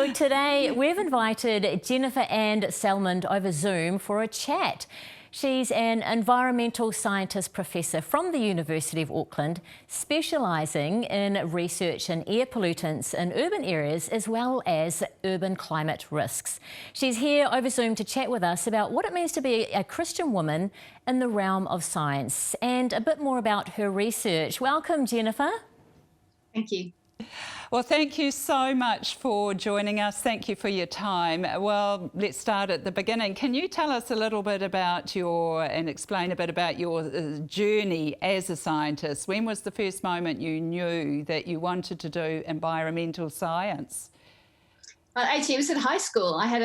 So today we've invited Jennifer and Salmond over Zoom for a chat. She's an environmental scientist professor from the University of Auckland, specialising in research in air pollutants in urban areas as well as urban climate risks. She's here over Zoom to chat with us about what it means to be a Christian woman in the realm of science and a bit more about her research. Welcome, Jennifer. Thank you. Well, thank you so much for joining us. Thank you for your time. Well, let's start at the beginning. Can you tell us a little bit about and explain a bit about your journey as a scientist? When was the first moment you knew that you wanted to do environmental science? Well, actually, it was at high school. I had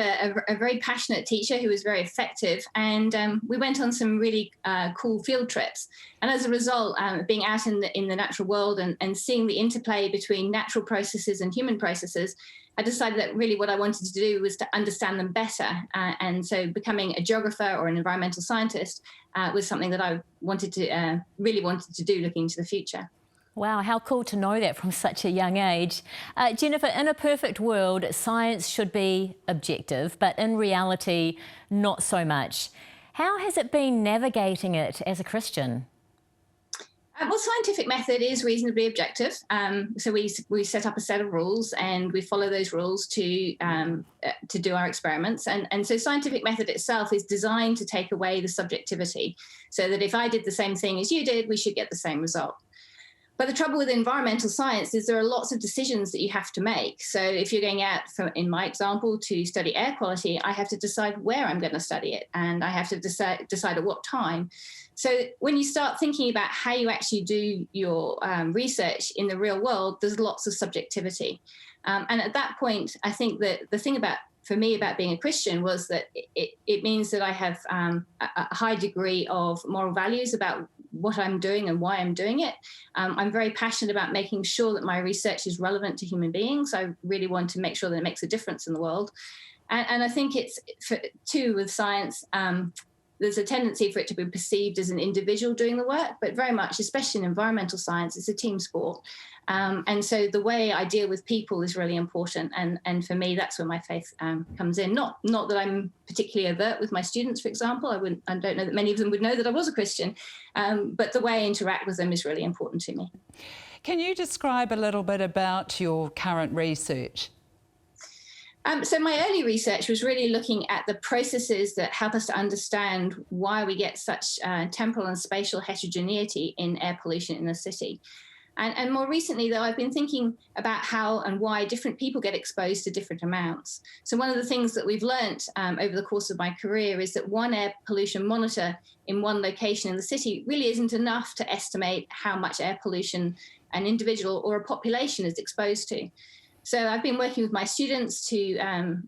a very passionate teacher who was very effective, and we went on some really cool field trips. And as a result, being out in the natural world and seeing the interplay between natural processes and human processes, I decided that really what I wanted to do was to understand them better. And so becoming a geographer or an environmental scientist was something that I really wanted to do looking into the future. Wow, how cool to know that from such a young age. Jennifer, in a perfect world, science should be objective, but in reality, not so much. How has it been navigating it as a Christian? Well, scientific method is reasonably objective. So we set up a set of rules and we follow those rules to do our experiments. And so scientific method itself is designed to take away the subjectivity so that if I did the same thing as you did, we should get the same result. But the trouble with environmental science is there are lots of decisions that you have to make. So if you're going out, in my example, to study air quality, I have to decide where I'm going to study it, and I have to decide at what time. So when you start thinking about how you actually do your research in the real world, there's lots of subjectivity. And at that point, I think that the thing for me about being a Christian was that it means that I have a high degree of moral values about what I'm doing and why I'm doing it. I'm very passionate about making sure that my research is relevant to human beings. I really want to make sure that it makes a difference in the world. And I think it's, too, with science, there's a tendency for it to be perceived as an individual doing the work, but very much, especially in environmental science, it's a team sport. And so the way I deal with people is really important. And for me, that's where my faith comes in. Not that I'm particularly overt with my students, for example. I don't know that many of them would know that I was a Christian, but the way I interact with them is really important to me. Can you describe a little bit about your current research? So my early research was really looking at the processes that help us to understand why we get such temporal and spatial heterogeneity in air pollution in the city. And more recently, though, I've been thinking about how and why different people get exposed to different amounts. So one of the things that we've learnt over the course of my career is that one air pollution monitor in one location in the city really isn't enough to estimate how much air pollution an individual or a population is exposed to. So I've been working with my students to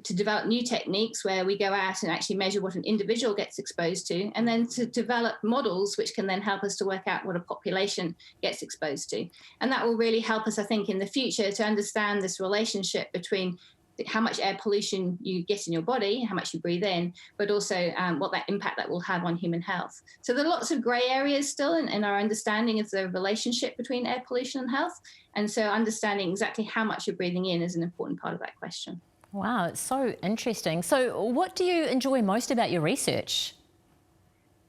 develop new techniques where we go out and actually measure what an individual gets exposed to, and then to develop models which can then help us to work out what a population gets exposed to. And that will really help us, I think, in the future to understand this relationship between how much air pollution you get in your body, how much you breathe in, but also what that impact that will have on human health. So there are lots of grey areas still in our understanding of the relationship between air pollution and health. And so understanding exactly how much you're breathing in is an important part of that question. Wow, it's so interesting. So what do you enjoy most about your research?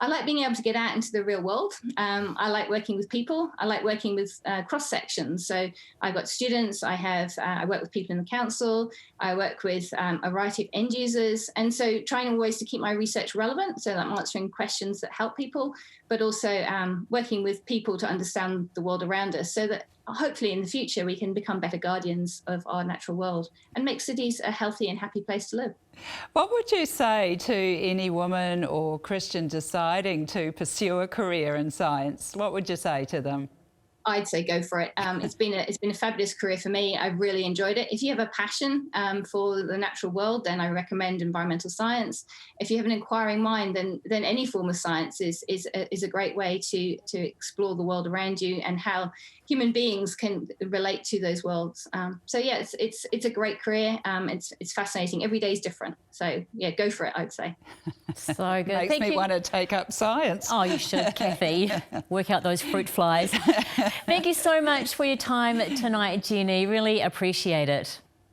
I like being able to get out into the real world. I like working with people. I like working with cross sections. So I've got students. I work with people in the council. I work with a variety of end users. And so trying always to keep my research relevant so that I'm answering questions that help people, but also working with people to understand the world around us so that hopefully in the future we can become better guardians of our natural world and make cities a healthy and happy place to live. What would you say to any woman or Christian deciding to pursue a career in science? What would you say to them? I'd say go for it. It's been a fabulous career for me. I've really enjoyed it. If you have a passion for the natural world, then I recommend environmental science. If you have an inquiring mind, then any form of science is a great way to explore the world around you and how human beings can relate to those worlds. So yeah, it's a great career. It's fascinating. Every day is different. So yeah, go for it, I'd say. So good. Makes me want to take up science. Oh, you should, Cathy. Work out those fruit flies. Thank you so much for your time tonight, Jenny. Really appreciate it.